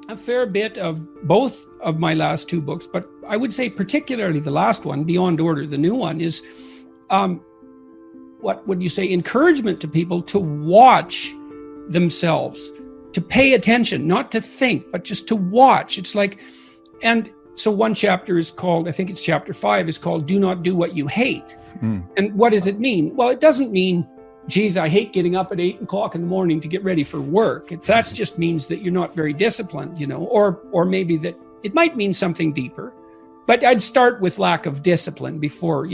a fair bit of both of my last two books, but I would say particularly the last one, Beyond Order, the new one, is what would you say, encouragement to people to watch themselves, to pay attention, not to think, but just to watch. It's like, and so one chapter is called, I think it's chapter 5, is called Do Not Do What You Hate. And what does it mean? Well, it doesn't mean, geez, I hate getting up at 8 o'clock in the morning to get ready for work. That just means that you're not very disciplined, or maybe that it might mean something deeper. But I'd start with lack of discipline before,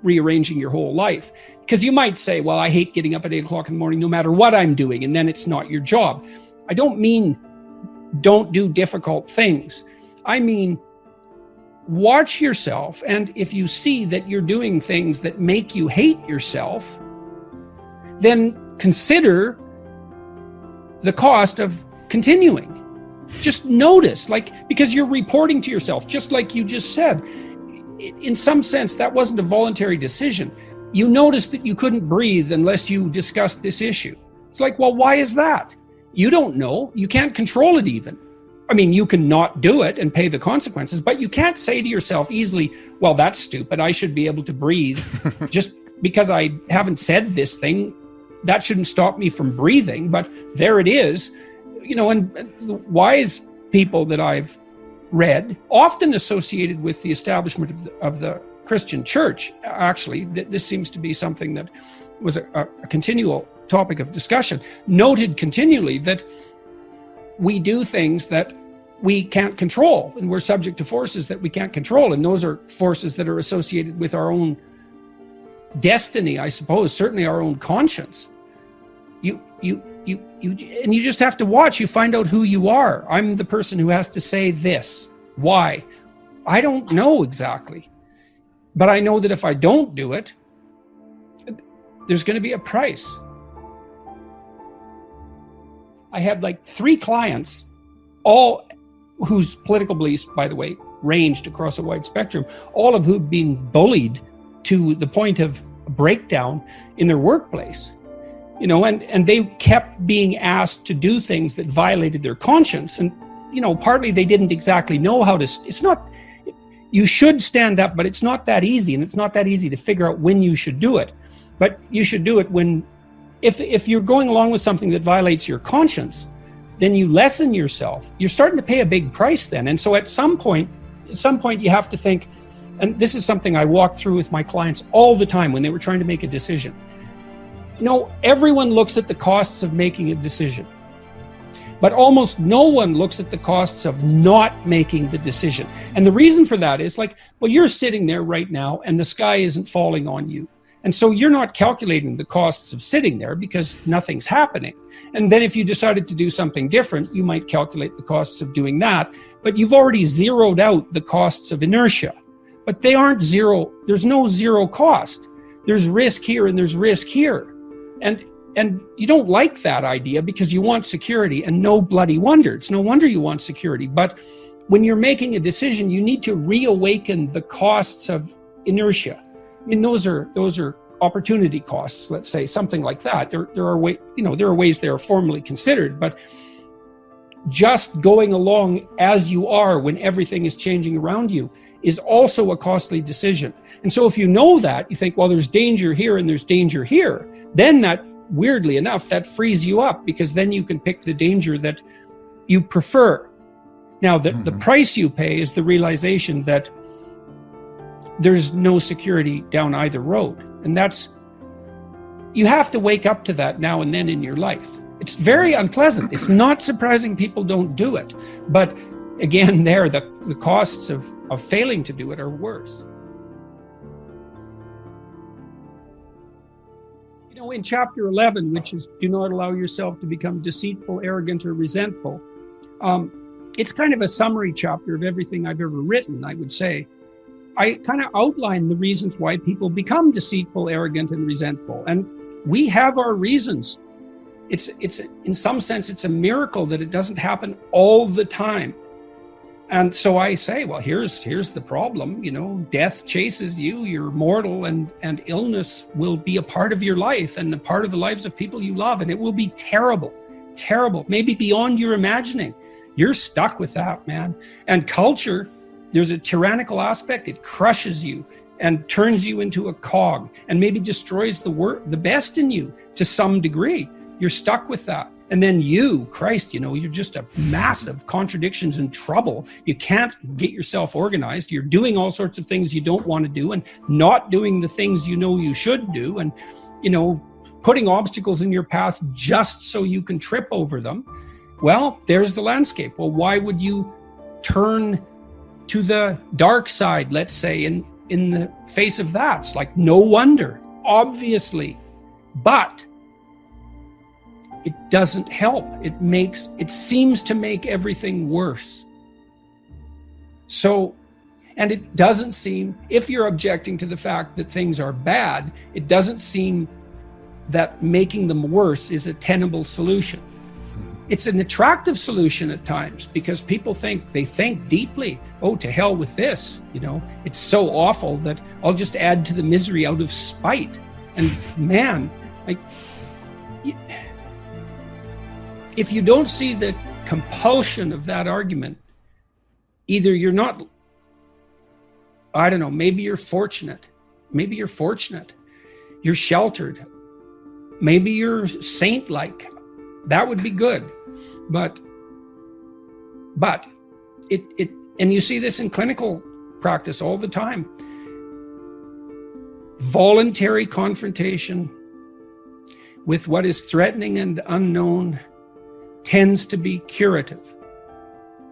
rearranging your whole life. Because you might say, well, I hate getting up at 8 o'clock in the morning no matter what I'm doing, and then it's not your job. I don't mean don't do difficult things. I mean, watch yourself, and if you see that you're doing things that make you hate yourself, then consider the cost of continuing. Just notice, because you're reporting to yourself, just like you just said. In some sense, that wasn't a voluntary decision. You noticed that you couldn't breathe unless you discussed this issue. It's like, well, why is that? You don't know. You can't control it even. I mean, you can not do it and pay the consequences, but you can't say to yourself easily, well, that's stupid. I should be able to breathe. Just because I haven't said this thing, that shouldn't stop me from breathing. But there it is. And the wise people that I've read, often associated with the establishment of the Christian church, actually, this seems to be something that was a continual topic of discussion, noted continually that we do things that we can't control, and we're subject to forces that we can't control. And those are forces that are associated with our own destiny, I suppose, certainly our own conscience. And you just have to watch. You find out who you are. I'm the person who has to say this. Why? I don't know exactly. But I know that if I don't do it, there's going to be a price. I had 3 clients, all whose political beliefs, by the way, ranged across a wide spectrum, all of who'd been bullied to the point of breakdown in their workplace. And they kept being asked to do things that violated their conscience. And, partly they didn't exactly know how to, you should stand up, but it's not that easy. And it's not that easy to figure out when you should do it. But you should do it when, if you're going along with something that violates your conscience, then you lessen yourself. You're starting to pay a big price then. And so at some point you have to think, and this is something I walked through with my clients all the time when they were trying to make a decision. Everyone looks at the costs of making a decision, but almost no one looks at the costs of not making the decision. And the reason for that is you're sitting there right now and the sky isn't falling on you. And so you're not calculating the costs of sitting there because nothing's happening. And then if you decided to do something different, you might calculate the costs of doing that, but you've already zeroed out the costs of inertia. But they aren't zero. There's no zero cost. There's risk here and there's risk here. And you don't like that idea because you want security, and no bloody wonder. It's no wonder you want security. But when you're making a decision, you need to reawaken the costs of inertia. I mean, those are opportunity costs, let's say, something like that. There are ways they are formally considered, but just going along as you are when everything is changing around you is also a costly decision. And so if you know that, you think, well, there's danger here and there's danger here, then that, weirdly enough, that frees you up, because then you can pick the danger that you prefer. Now, the price you pay is the realization that there's no security down either road. And you have to wake up to that now and then in your life. It's very unpleasant. It's not surprising people don't do it. But again, the costs of failing to do it are worse. In chapter 11, which is do not allow yourself to become deceitful, arrogant, or resentful, it's kind of a summary chapter of everything I've ever written, I would say. I kind of outline the reasons why people become deceitful, arrogant, and resentful. And we have our reasons. It's in some sense, it's a miracle that it doesn't happen all the time. And so I say, well, here's the problem. Death chases you, you're mortal, and illness will be a part of your life and a part of the lives of people you love. And it will be terrible, maybe beyond your imagining. you're stuck with that, man. And culture, there's a tyrannical aspect. It crushes you and turns you into a cog and maybe destroys the best in you to some degree. You're stuck with that. And then Christ, you're just a massive contradictions and trouble. You can't get yourself organized. You're doing all sorts of things you don't want to do and not doing the things you know you should do. And, putting obstacles in your path just so you can trip over them. Well, there's the landscape. Well, why would you turn to the dark side, let's say, in the face of that? It's like, no wonder, obviously. But it doesn't help. It seems to make everything worse. So, and it doesn't seem, if you're objecting to the fact that things are bad, it doesn't seem that making them worse is a tenable solution. It's an attractive solution at times because people think deeply. Oh, to hell with this, it's so awful that I'll just add to the misery out of spite. And man, if you don't see the compulsion of that argument, either you're not, I don't know, maybe you're fortunate. You're sheltered. Maybe you're saint-like. That would be good. But it and you see this in clinical practice all the time. Voluntary confrontation with what is threatening and unknown tends to be curative.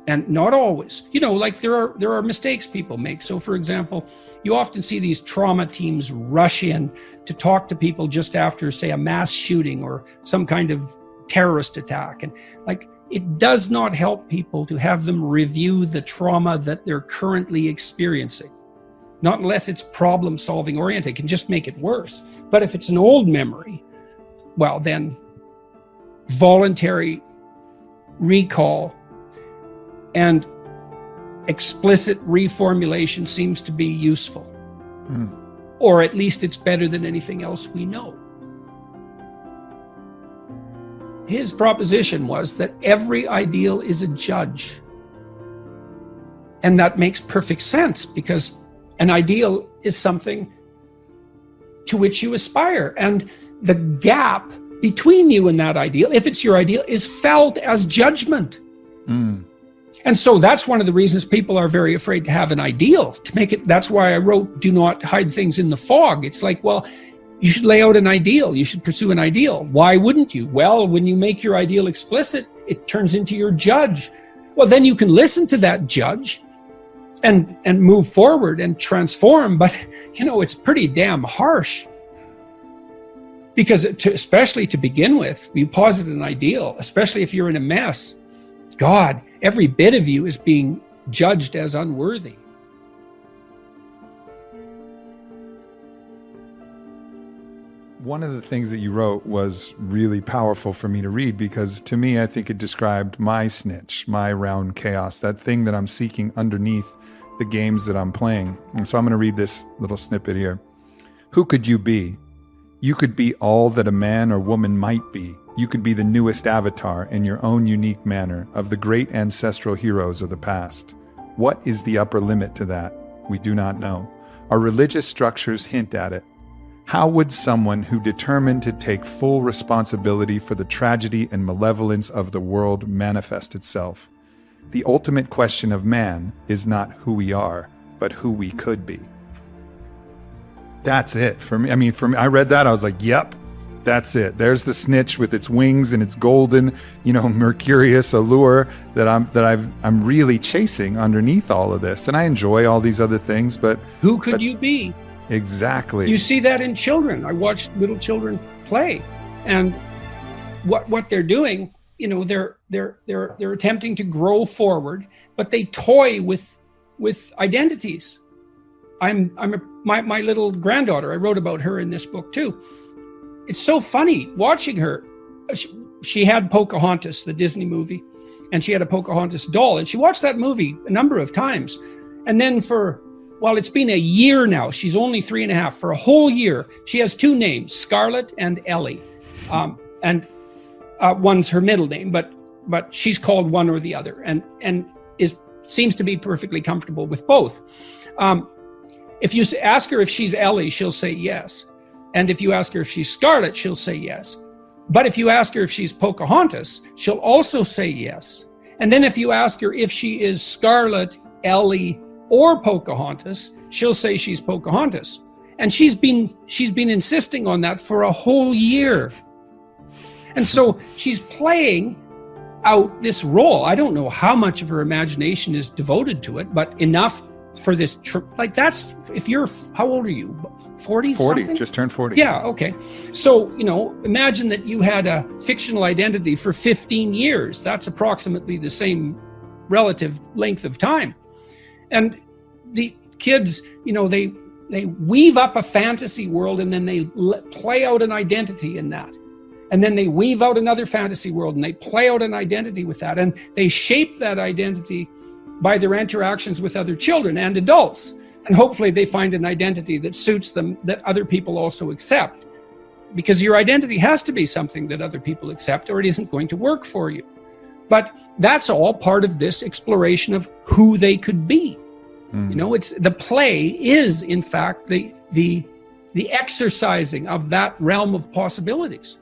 And not always. There are mistakes people make. So for example, you often see these trauma teams rush in to talk to people just after, say, a mass shooting or some kind of terrorist attack. And it does not help people to have them review the trauma that they're currently experiencing. Not unless it's problem solving oriented. It can just make it worse. But if it's an old memory, well, then voluntary recall and explicit reformulation seems to be useful. Or at least it's better than anything else we know. His proposition was that every ideal is a judge. And that makes perfect sense because an ideal is something to which you aspire. And the gap between you and that ideal, if it's your ideal, is felt as judgment. And so that's one of the reasons people are very afraid to have an ideal, to make it. That's why I wrote, do not hide things in the fog. It's like, well, you should lay out an ideal. You should pursue an ideal. Why wouldn't you? Well, when you make your ideal explicit, it turns into your judge. Well, then you can listen to that judge and move forward and transform. But, it's pretty damn harsh. Because especially to begin with, you posit an ideal, especially if you're in a mess. God, every bit of you is being judged as unworthy. One of the things that you wrote was really powerful for me to read because to me, I think it described my snitch, my round chaos, that thing that I'm seeking underneath the games that I'm playing. And so I'm going to read this little snippet here. Who could you be? You could be all that a man or woman might be. You could be the newest avatar in your own unique manner of the great ancestral heroes of the past. What is the upper limit to that? We do not know. Our religious structures hint at it. How would someone who determined to take full responsibility for the tragedy and malevolence of the world manifest itself? The ultimate question of man is not who we are, but who we could be. That's it for me. I mean, for me, I read that, I was like, yep, that's it. There's the snitch with its wings and its golden, mercurious allure that I'm really chasing underneath all of this. And I enjoy all these other things, but who could you be? Exactly. You see that in children. I watched little children play, and what they're doing, they're attempting to grow forward, but they toy with identities. My little granddaughter, I wrote about her in this book too. It's so funny watching her. She had Pocahontas, the Disney movie, and she had a Pocahontas doll, and she watched that movie a number of times. And then it's been a year now. She's only 3.5. For a whole year, she has two names, Scarlett and Ellie. And one's her middle name, but but she's called one or the other, and seems to be perfectly comfortable with both. If you ask her if she's Ellie, she'll say yes. And if you ask her if she's Scarlet, she'll say yes. But if you ask her if she's Pocahontas, she'll also say yes. And then if you ask her if she is Scarlet, Ellie, or Pocahontas, she'll say she's Pocahontas. And she's been insisting on that for a whole year. And so she's playing out this role. I don't know how much of her imagination is devoted to it, but enough for this like that's, if you're, how old are you? 40 something? Just turned 40. Yeah, okay. So, imagine that you had a fictional identity for 15 years. That's approximately the same relative length of time. And the kids, they weave up a fantasy world, and then they play out an identity in that. And then they weave out another fantasy world, and they play out an identity with that. And they shape that identity by their interactions with other children and adults. And hopefully they find an identity that suits them, that other people also accept. Because your identity has to be something that other people accept, or it isn't going to work for you. But that's all part of this exploration of who they could be. It's the play is, in fact, the exercising of that realm of possibilities.